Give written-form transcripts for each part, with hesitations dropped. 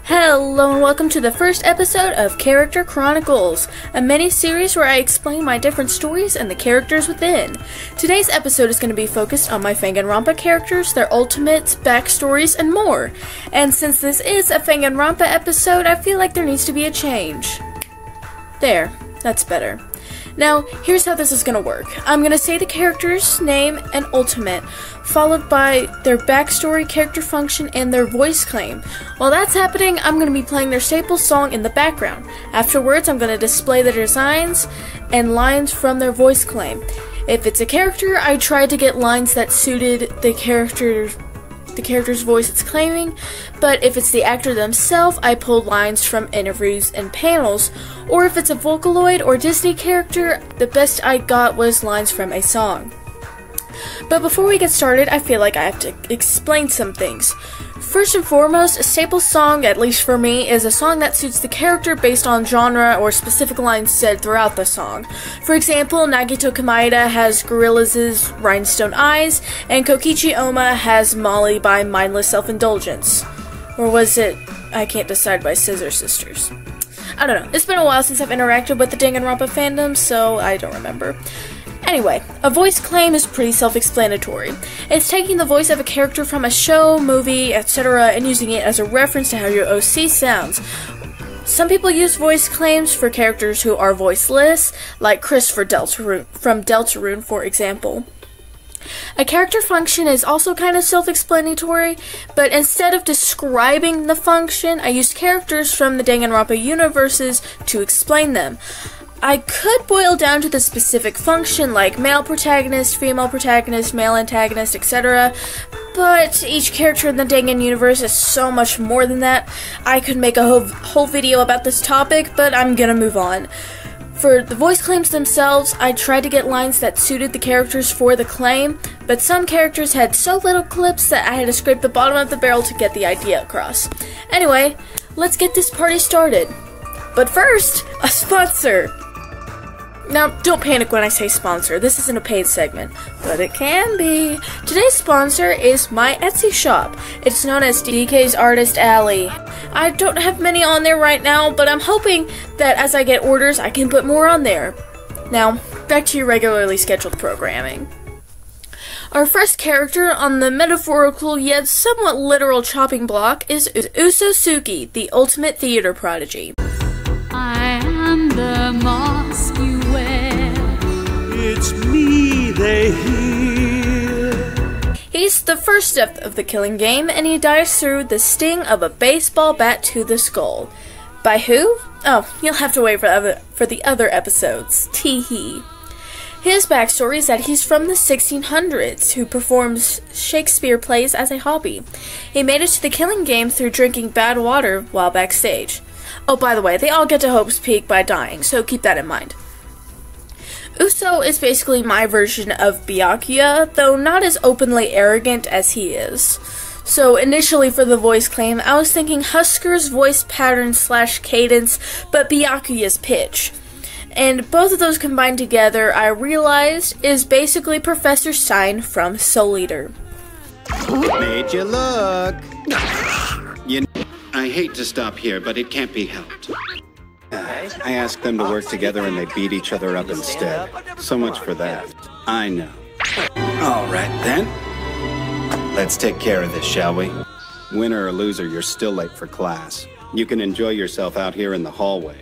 Hello and welcome to the first episode of Character Chronicles, a mini-series where I explain my different stories and the characters within. Today's episode is going to be focused on my Danganronpa characters, their ultimates, backstories, and more. And since this is a Danganronpa episode, I feel like there needs to be a change. There, that's better. Now, here's how this is going to work. I'm going to say the character's name and ultimate, followed by their backstory, character function, and their voice claim. While that's happening, I'm going to be playing their staple song in the background. Afterwards, I'm going to display the designs and lines from their voice claim. If it's a character, I try to get lines that suited the character's voice it's claiming, but if it's the actor themselves, I pulled lines from interviews and panels, or if it's a Vocaloid or Disney character, the best I got was lines from a song. But before we get started, I feel like I have to explain some things. First and foremost, a staple song, at least for me, is a song that suits the character based on genre or specific lines said throughout the song. For example, Nagito Kaede has Gorillaz' Rhinestone Eyes, and Kokichi Oma has Molly by Mindless Self-Indulgence. Or was it, I Can't Decide by Scissor Sisters? I don't know. It's been a while since I've interacted with the Danganronpa fandom, so I don't remember. Anyway, a voice claim is pretty self-explanatory. It's taking the voice of a character from a show, movie, etc. and using it as a reference to how your OC sounds. Some people use voice claims for characters who are voiceless, like Chris from Deltarune, for example. A character function is also kind of self-explanatory, but instead of describing the function, I used characters from the Danganronpa universes to explain them. I could boil down to the specific function, like male protagonist, male antagonist, etc., but each character in the Dangan universe is so much more than that. I could make a whole video about this topic, but I'm gonna move on. For the voice claims themselves, I tried to get lines that suited the characters for the claim, but some characters had so little clips that I had to scrape the bottom of the barrel to get the idea across. Anyway, let's get this party started. But first, a sponsor! Now, don't panic when I say sponsor. This isn't a paid segment, but it can be. Today's sponsor is my Etsy shop. It's known as DK's Artist Alley. I don't have many on there right now, but I'm hoping that as I get orders, I can put more on there. Now, back to your regularly scheduled programming. Our first character on the metaphorical yet somewhat literal chopping block is Usosuke, the ultimate theater prodigy. I am the mask you wear. It's me they hear. He's the first step of the killing game, and he dies through the sting of a baseball bat to the skull. By who? Oh, you'll have to wait for the other episodes. Tee-hee. His backstory is that he's from the 1600s, who performs Shakespeare plays as a hobby. He made it to the killing game through drinking bad water while backstage. Oh, by the way, they all get to Hope's Peak by dying, so keep that in mind. Uso is basically my version of Byakuya, though not as openly arrogant as he is. So initially for the voice claim, I was thinking Husker's voice pattern / cadence, but Byakuya's pitch. And both of those combined together, I realized, is basically Professor Stein from Soul Eater. Made you look. I hate to stop here, but it can't be helped. I asked them to work together and they beat each other up instead. So much for that. I know. All right, then. Let's take care of this, shall we? Winner or loser, you're still late for class. You can enjoy yourself out here in the hallway.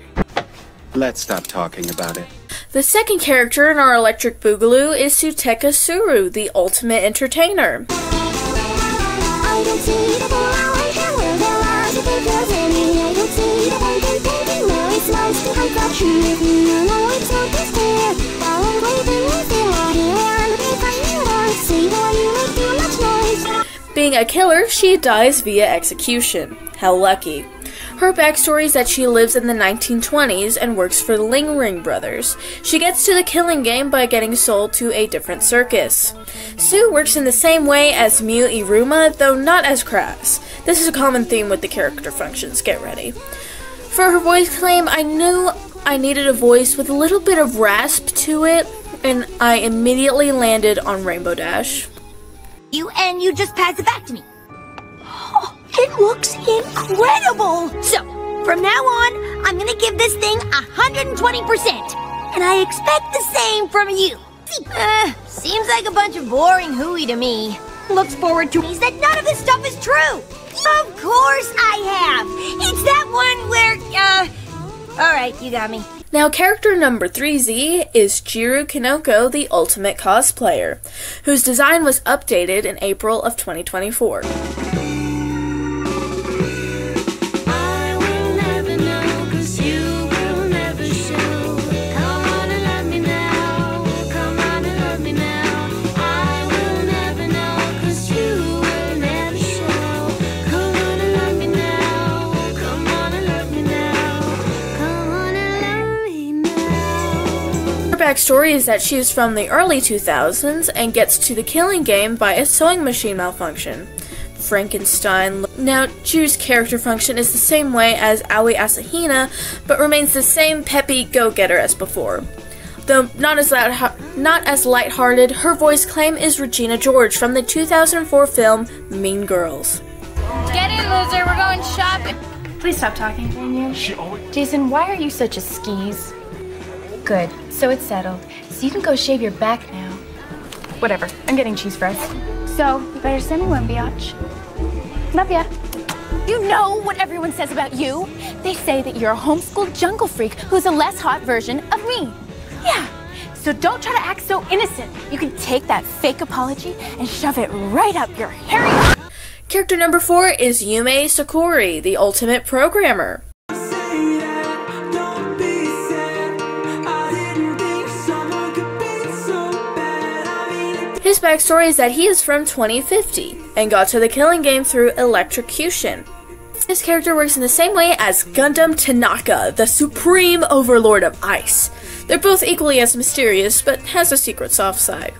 Let's stop talking about it. The second character in our Electric Boogaloo is Suteka Suru, the ultimate entertainer. Being a killer, she dies via execution. How lucky. Her backstory is that she lives in the 1920s and works for the Ling Ring brothers. She gets to the killing game by getting sold to a different circus. Sue works in the same way as Miu Iruma, though not as crass. This is a common theme with the character functions, get ready. For her voice claim, I knew I needed a voice with a little bit of rasp to it, and I immediately landed on Rainbow Dash. You just pass it back to me. It looks incredible! So, from now on, I'm gonna give this thing 120%. And I expect the same from you. Seems like a bunch of boring hooey to me. Looks forward to me that none of this stuff is true. Of course I have. It's that one where, alright, you got me. Now, character number 3Z is Jiro Kinoko, the ultimate cosplayer, whose design was updated in April of 2024. Backstory is that she is from the early 2000s and gets to the killing game by a sewing machine malfunction. Frankenstein. Now, Jiro's character function is the same way as Aoi Asahina, but remains the same peppy go-getter as before. Though not as lighthearted, her voice claim is Regina George from the 2004 film Mean Girls. Get in, loser, we're going shopping. Please stop talking, can you? Jason, why are you such a skis? Good, so it's settled. So you can go shave your back now. Whatever, I'm getting cheese fries. So, you better send me one, biatch. Love ya. You know what everyone says about you? They say that you're a homeschooled jungle freak who's a less hot version of me. Yeah, so don't try to act so innocent. You can take that fake apology and shove it right up your hairy... Character number 4 is Yume Sakuri, the ultimate programmer. His backstory is that he is from 2050 and got to the killing game through electrocution. His character works in the same way as Gundam Tanaka, the supreme overlord of ice. They're both equally as mysterious, but has a secret soft side.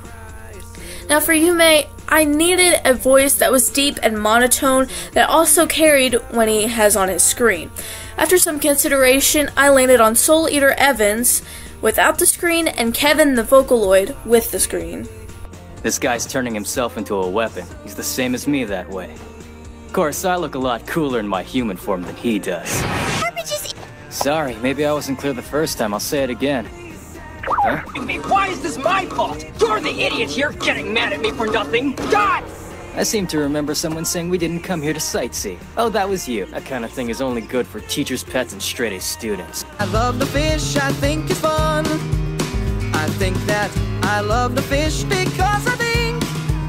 Now for Yume, I needed a voice that was deep and monotone that also carried when he has on his screen. After some consideration, I landed on Soul Eater Evans without the screen and Kevin the Vocaloid with the screen. This guy's turning himself into a weapon. He's the same as me that way. Of course, I look a lot cooler in my human form than he does. Sorry, maybe I wasn't clear the first time. I'll say it again. Huh? Why is this my fault? You're the idiot here getting mad at me for nothing. God! I seem to remember someone saying we didn't come here to sightsee. Oh, that was you. That kind of thing is only good for teachers, pets, and straight-A students. I love the fish, I think it's fun. I think that I love the fish because I think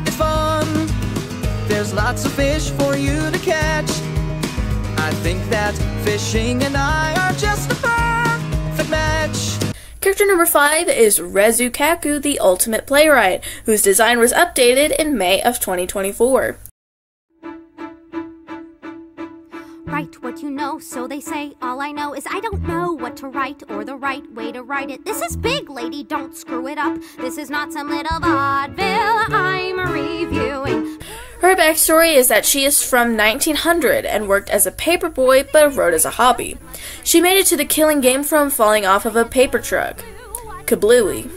it's fun. There's lots of fish for you to catch. I think that fishing and I are just a perfect match. Character number 5 is Rezu Kaku, the ultimate playwright, whose design was updated in May of 2024. Write what you know, so they say. All I know is I don't know what to write or the right way to write it. This is big, lady, don't screw it up. This is not some little vaudeville I'm reviewing. Her backstory is that she is from 1900 and worked as a paperboy but wrote as a hobby. She made it to the killing game from falling off of a paper truck. Kablooey.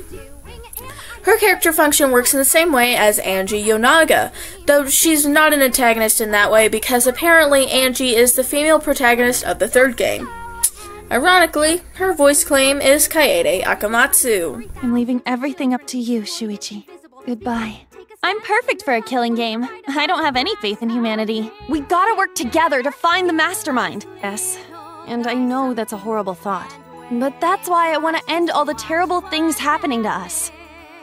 Her character function works in the same way as Angie Yonaga, though she's not an antagonist in that way because apparently Angie is the female protagonist of the third game. Ironically, her voice claim is Kaede Akamatsu. I'm leaving everything up to you, Shuichi. Goodbye. I'm perfect for a killing game. I don't have any faith in humanity. We gotta work together to find the mastermind. Yes, and I know that's a horrible thought. But that's why I want to end all the terrible things happening to us.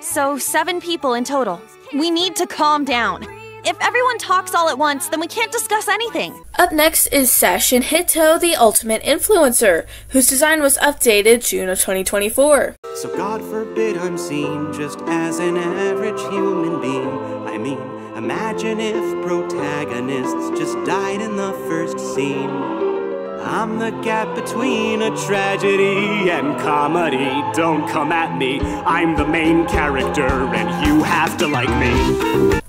So 7 people in total. We need to calm down. If everyone talks all at once, then we can't discuss anything. Up next is Sashin Hito, the ultimate influencer, whose design was updated June of 2024. So God forbid I'm seen just as an average human being. I mean, imagine if protagonists just died in the first scene. I'm the gap between a tragedy and comedy. Don't come at me, I'm the main character and you have to like me.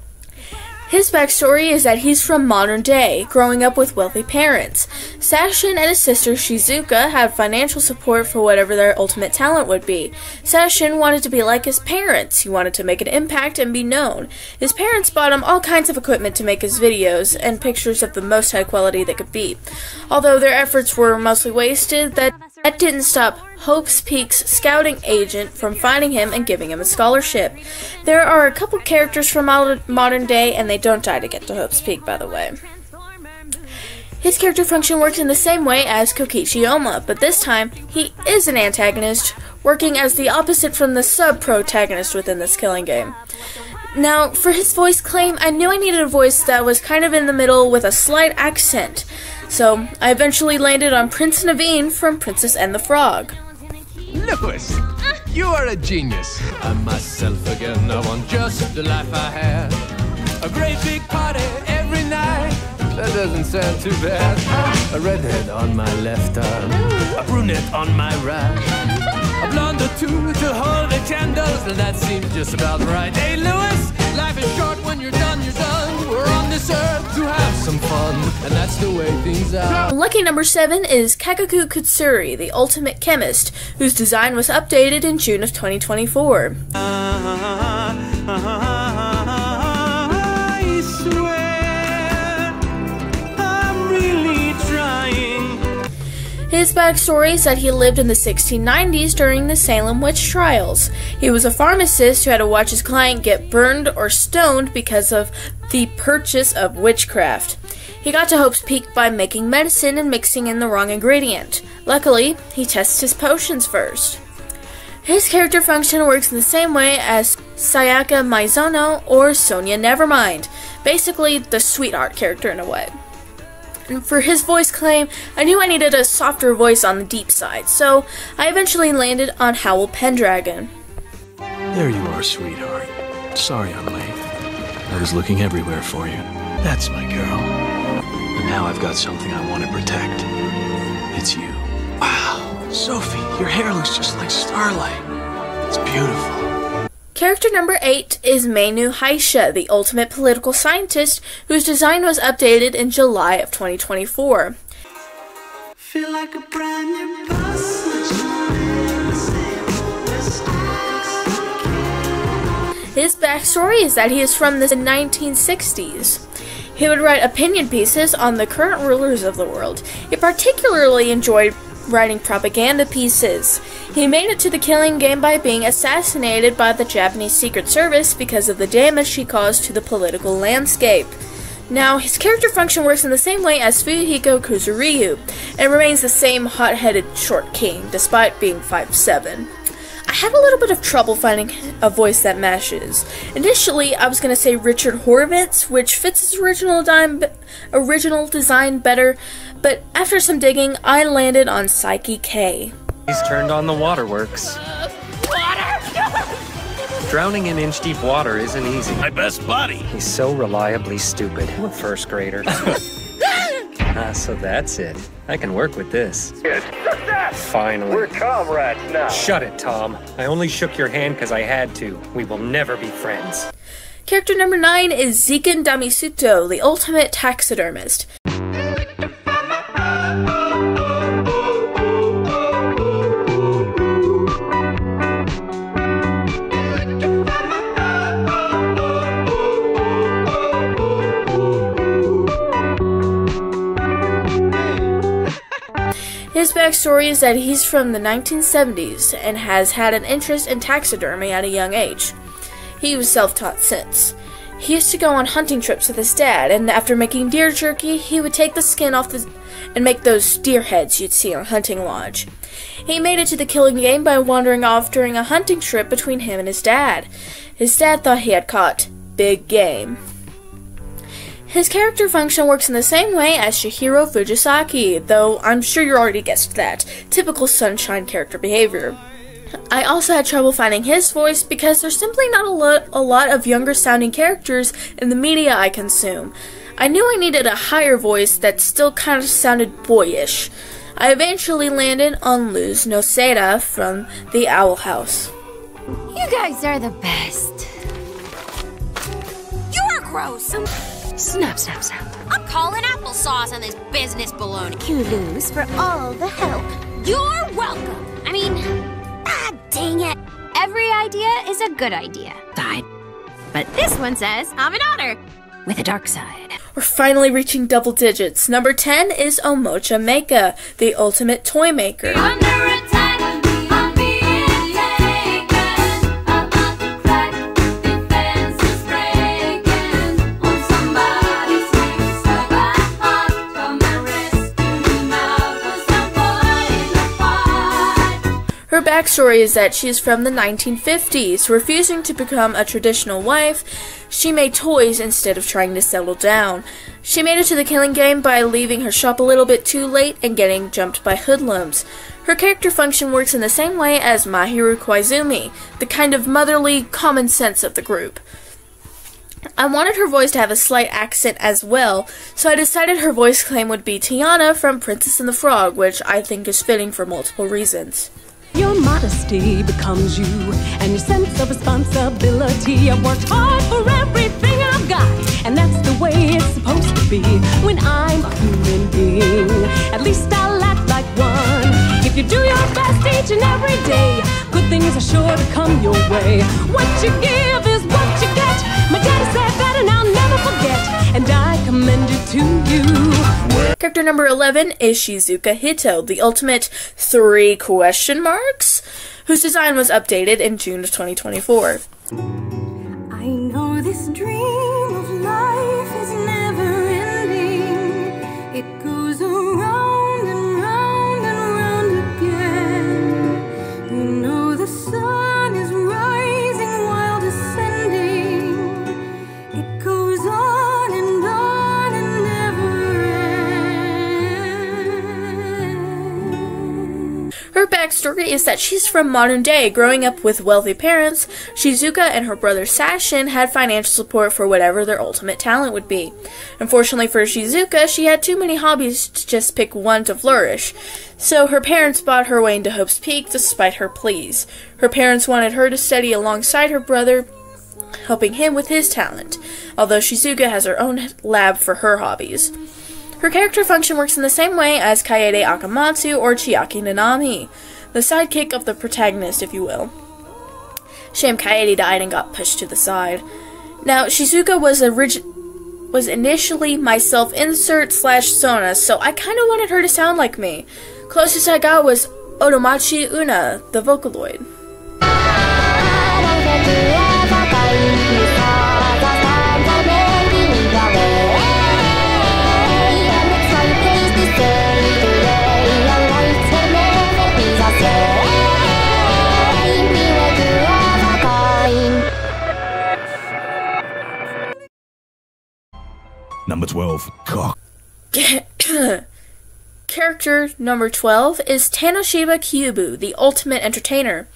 His backstory is that he's from modern day, growing up with wealthy parents. Sashin and his sister Shizuka had financial support for whatever their ultimate talent would be. Sashin wanted to be like his parents. He wanted to make an impact and be known. His parents bought him all kinds of equipment to make his videos and pictures of the most high quality they could be. Although their efforts were mostly wasted, that didn't stop Hope's Peak's scouting agent from finding him and giving him a scholarship. There are a couple characters from modern day, and they don't die to get to Hope's Peak, by the way. His character function works in the same way as Kokichi Oma, but this time, he is an antagonist, working as the opposite from the sub-protagonist within this killing game. Now, for his voice claim, I knew I needed a voice that was kind of in the middle with a slight accent, so I eventually landed on Prince Naveen from Princess and the Frog. Lewis, you are a genius. I'm myself again, I want just the life I had. A great big party every night. That doesn't sound too bad. A redhead on my left arm, a brunette on my right, a blonde or two to hold the candles, and that seems just about right. Hey Lewis, life is short, when you're done, you're done. We're on this earth to have some fun, and that's the way things are. Lucky number 7 is Kakaku Kutsuri, the ultimate chemist, whose design was updated in June of 2024. I swear, I'm really trying. His backstory is that he lived in the 1690s during the Salem witch trials. He was a pharmacist who had to watch his client get burned or stoned because of the purchase of witchcraft. He got to Hope's Peak by making medicine and mixing in the wrong ingredient. Luckily, he tests his potions first. His character function works in the same way as Sayaka Maizono or Sonia Nevermind, basically the sweetheart character in a way. And for his voice claim, I knew I needed a softer voice on the deep side, so I eventually landed on Howl Pendragon. There you are, sweetheart. Sorry I'm late. I was looking everywhere for you. That's my girl. And now I've got something I want to protect. It's you. Wow, Sophie, your hair looks just like starlight. It's beautiful. Character number 8 is Meinu Haisha, the ultimate political scientist, whose design was updated in July of 2024. Feel like a brand new person. His backstory is that he is from the 1960s. He would write opinion pieces on the current rulers of the world. He particularly enjoyed writing propaganda pieces. He made it to the killing game by being assassinated by the Japanese Secret Service because of the damage he caused to the political landscape. Now, his character function works in the same way as Fuyuhiko Kuzuryu, and remains the same hot-headed short king, despite being 5'7". I had a little bit of trouble finding a voice that matches. Initially, I was going to say Richard Horvitz, which fits his original design better, but after some digging, I landed on Psyche K. He's turned on the waterworks. Water! Drowning in inch-deep water isn't easy. My best buddy! He's so reliably stupid. I'm a first grader. So that's it. I can work with this. Finally. We're comrades now. Shut it, Tom. I only shook your hand because I had to. We will never be friends. Character number 9 is Ziken Damisuto, the ultimate taxidermist. His backstory is that he's from the 1970s and has had an interest in taxidermy at a young age. He was self-taught since. He used to go on hunting trips with his dad, and after making deer jerky, he would take the skin off and make those deer heads you'd see on Hunting Lodge. He made it to the killing game by wandering off during a hunting trip between him and his dad. His dad thought he had caught big game. His character function works in the same way as Shihiro Fujisaki, though I'm sure you already guessed that. Typical Sunshine character behavior. I also had trouble finding his voice because there's simply not a lot of younger sounding characters in the media I consume. I knew I needed a higher voice that still kind of sounded boyish. I eventually landed on Luz Noceda from The Owl House. You guys are the best. You are gross. So Snap, snap, snap. I'm calling applesauce on this business baloney. Kudos for all the help. You're welcome. I mean, dang it. Every idea is a good idea. But this one says, I'm an otter with a dark side. We're finally reaching double digits. Number 10 is Omocha Mecha, the ultimate toy maker. Her backstory is that she is from the 1950s. Refusing to become a traditional wife, she made toys instead of trying to settle down. She made it to the killing game by leaving her shop a little bit too late and getting jumped by hoodlums. Her character function works in the same way as Mahiru Koizumi, the kind of motherly common sense of the group. I wanted her voice to have a slight accent as well, so I decided her voice claim would be Tiana from Princess and the Frog, which I think is fitting for multiple reasons. Your modesty becomes you, and your sense of responsibility. I've worked hard for everything I've got, and that's the way it's supposed to be when I'm a human being. At least I'll act like one. If you do your best each and every day, good things are sure to come your way. What you give is what you get. My daddy said that, and I'll never forget, and I commend it to you. Character number 11 is Shizuka Hito, the ultimate 3 question marks, whose design was updated in June of 2024. I know this dream of life is never ending. It goes around and round and round again. You know the sun is rising while descending. It goes on and never ends. Her backstory is that she's from modern day. Growing up with wealthy parents, Shizuka and her brother Sashin had financial support for whatever their ultimate talent would be. Unfortunately for Shizuka, she had too many hobbies to just pick one to flourish, so her parents bought her way into Hope's Peak despite her pleas. Her parents wanted her to study alongside her brother, helping him with his talent, although Shizuka has her own lab for her hobbies. Her character function works in the same way as Kaede Akamatsu or Chiaki Nanami, the sidekick of the protagonist, if you will. Shame Kaede died and got pushed to the side. Now, Shizuka was initially my self-insert / Sona, so I kind of wanted her to sound like me. Closest I got was Otomachi Una, the Vocaloid. Number 12. Cock. Character number 12 is Tanoshiba Kyubu, the ultimate entertainer.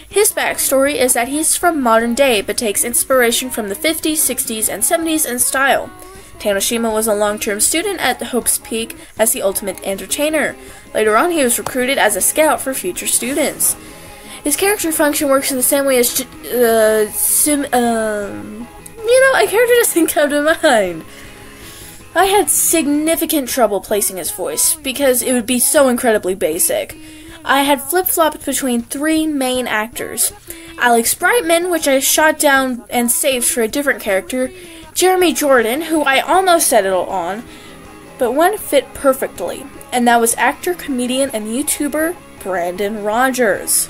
His backstory is that he's from modern day, but takes inspiration from the 50s, 60s, and 70s in style. Tanoshima was a long-term student at Hope's Peak as the ultimate entertainer. Later on, he was recruited as a scout for future students. His character function works in the same way as a character doesn't come to mind. I had significant trouble placing his voice, because it would be so incredibly basic. I had flip-flopped between 3 main actors. Alex Brightman, which I shot down and saved for a different character, Jeremy Jordan, who I almost settled on, but one fit perfectly, and that was actor, comedian, and YouTuber Brandon Rogers.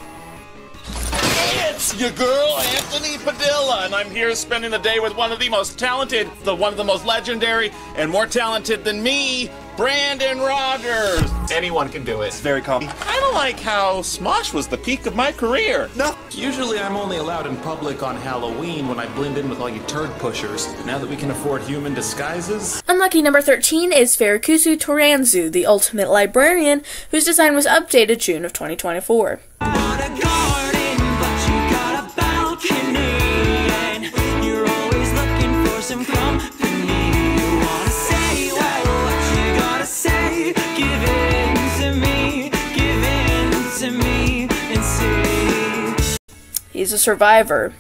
It's your girl, Anthony Padilla, and I'm here spending the day with one of the most talented, one of the most legendary, and more talented than me, Brandon Rogers. Anyone can do it. It's very common. I don't like how Smosh was the peak of my career. No. Usually I'm only allowed in public on Halloween when I blend in with all you turd pushers. Now that we can afford human disguises. Unlucky number 13 is Furukusu Toranzu, the ultimate librarian, whose design was updated June of 2024. Some company. You wanna say she's a survivor.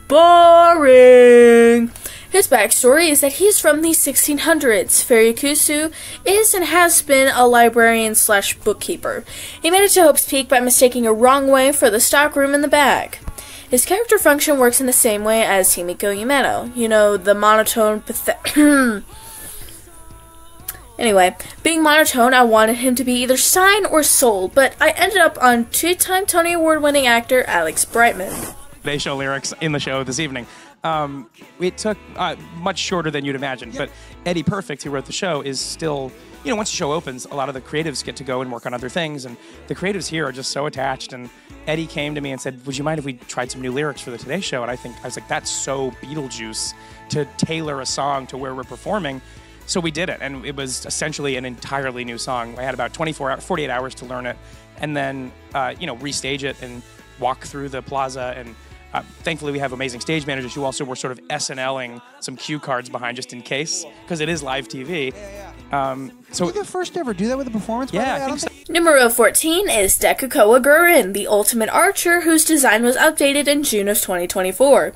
Boring! His backstory is that he's from the 1600s. Furukusu is and has been a librarian / bookkeeper. He made it to Hope's Peak by mistaking a wrong way for the stockroom in the back. His character function works in the same way as Himiko Yumeno. You know, the monotone Anyway, being monotone, I wanted him to be either Sign or Soul, but I ended up on 2-time Tony Award-winning actor Alex Brightman. They show lyrics in the show this evening. It took much shorter than you'd imagine, but Eddie Perfect, who wrote the show, is still, you know, once the show opens, a lot of the creatives get to go and work on other things, and the creatives here are just so attached, and Eddie came to me and said, would you mind if we tried some new lyrics for the Today Show? And I was like, that's so Beetlejuice to tailor a song to where we're performing. So we did it, and it was essentially an entirely new song. I had about 48 hours to learn it, and then, you know, restage it and walk through the plaza. And thankfully, we have amazing stage managers who also were sort of SNLing some cue cards behind just in case, because it is live TV. So were you the first to ever do that with a performance? Yeah, I think so. Numero 14 is Dekukoa Gurin, the ultimate archer whose design was updated in June of 2024.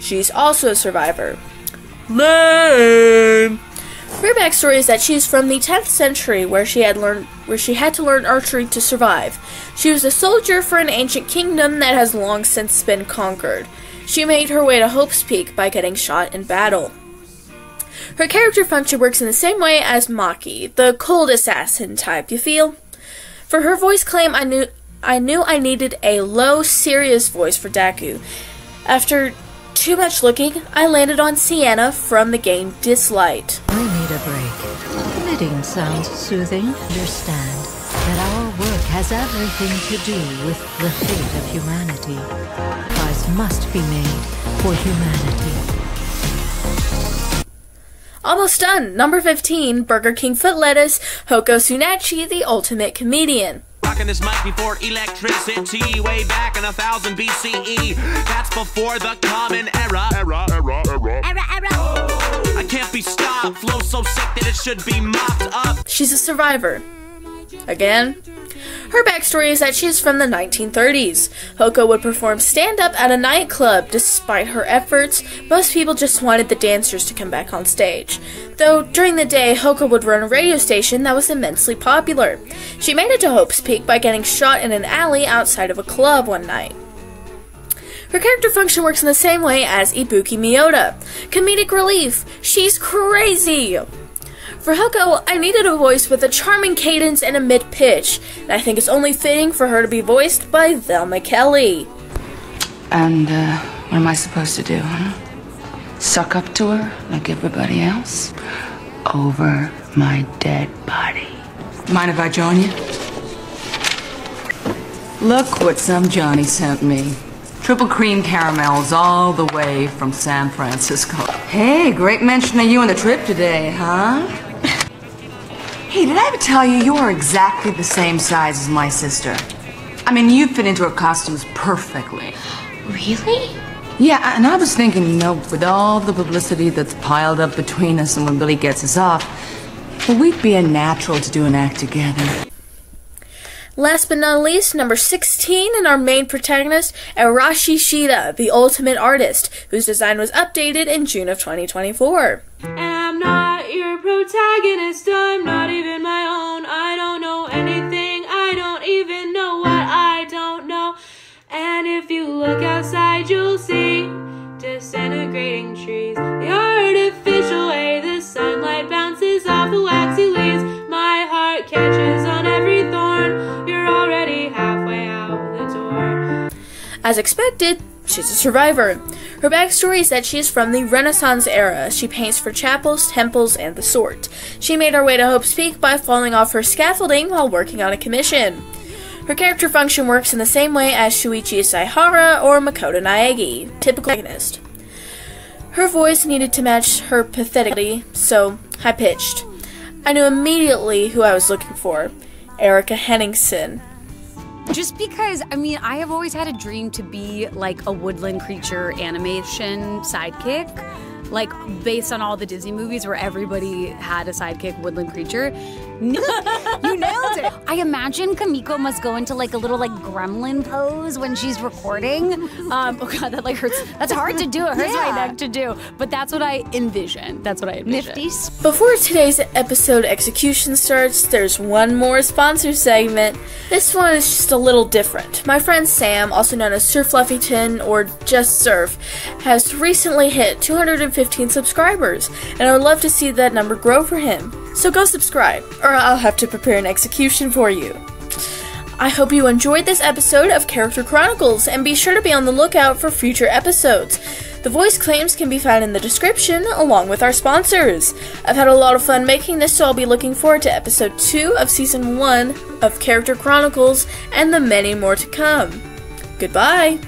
She's also a survivor. Lame! Her backstory is that she's from the 10th century where she had to learn archery to survive. She was a soldier for an ancient kingdom that has long since been conquered. She made her way to Hope's Peak by getting shot in battle. Her character function works in the same way as Maki, the cold assassin type, you feel? For her voice claim, I knew I needed a low, serious voice for Deku. After too much looking, I landed on Sienna from the game Dislight. I need a break. Knitting sounds soothing. Understand that our work has everything to do with the fate of humanity. Lies must be made for humanity. Almost done. Number 15, Burger King Foot Lettuce, Hoko Tsunachi, the ultimate comedian. Rocking this mic before electricity, way back in 1000 BCE. That's before the common era. Era. I can't be stopped. Flow so sick that it should be mopped up. She's a survivor. Again. Her backstory is that she's from the 1930s. Hoko would perform stand-up at a nightclub. Despite her efforts, most people just wanted the dancers to come back on stage. Though, during the day, Hoko would run a radio station that was immensely popular. She made it to Hope's Peak by getting shot in an alley outside of a club one night. Her character function works in the same way as Ibuki Miyota. Comedic relief. She's crazy! For Hoko, I needed a voice with a charming cadence and a mid-pitch, and I think it's only fitting for her to be voiced by Velma Kelly. And, what am I supposed to do, huh? Suck up to her like everybody else? Over my dead body. Mind if I join you? Look what some Johnny sent me. Triple cream caramels all the way from San Francisco. Hey, great mention of you on the trip today, huh? Hey, did I ever tell you you are exactly the same size as my sister? I mean, you fit into her costumes perfectly. Really? Yeah, and I was thinking, you know, with all the publicity that's piled up between us and when Billy gets us off, well, we'd be a natural to do an act together. Last but not least, number 16, and our main protagonist, Arashi Shida, the ultimate artist, whose design was updated in June of 2024. I'm not your protagonist, I'm not even my own. I don't know anything, I don't even know what I don't know. And if you look outside, you'll see disintegrating trees. The artificial way the sunlight bounces off the waxy leaves. My heart catches on every thorn. You're already halfway out the door. As expected, she's a survivor. Her backstory is that she is from the Renaissance era. She paints for chapels, temples, and the sort. She made her way to Hope's Peak by falling off her scaffolding while working on a commission. Her character function works in the same way as Shuichi Saihara or Makoto Naegi, typical protagonist. Her voice needed to match her patheticity, so high-pitched. I knew immediately who I was looking for. Erika Henningsen. Just because, I mean, I have always had a dream to be like a woodland creature animation sidekick. Like, based on all the Disney movies where everybody had a sidekick woodland creature. You nailed it! I imagine Kamiko must go into like a little like gremlin pose when she's recording. Oh god, that like hurts. That's hard to do. It hurts my neck to do. But that's what I envision. Nifties. Before today's episode execution starts, there's one more sponsor segment. This one is just a little different. My friend Sam, also known as Sir Fluffyton or Just Surf, has recently hit 215 subscribers, and I would love to see that number grow for him. So go subscribe, or I'll have to prepare an execution for you. I hope you enjoyed this episode of Character Chronicles, and be sure to be on the lookout for future episodes. The voice claims can be found in the description, along with our sponsors. I've had a lot of fun making this, so I'll be looking forward to episode 2 of season 1 of Character Chronicles, and the many more to come. Goodbye!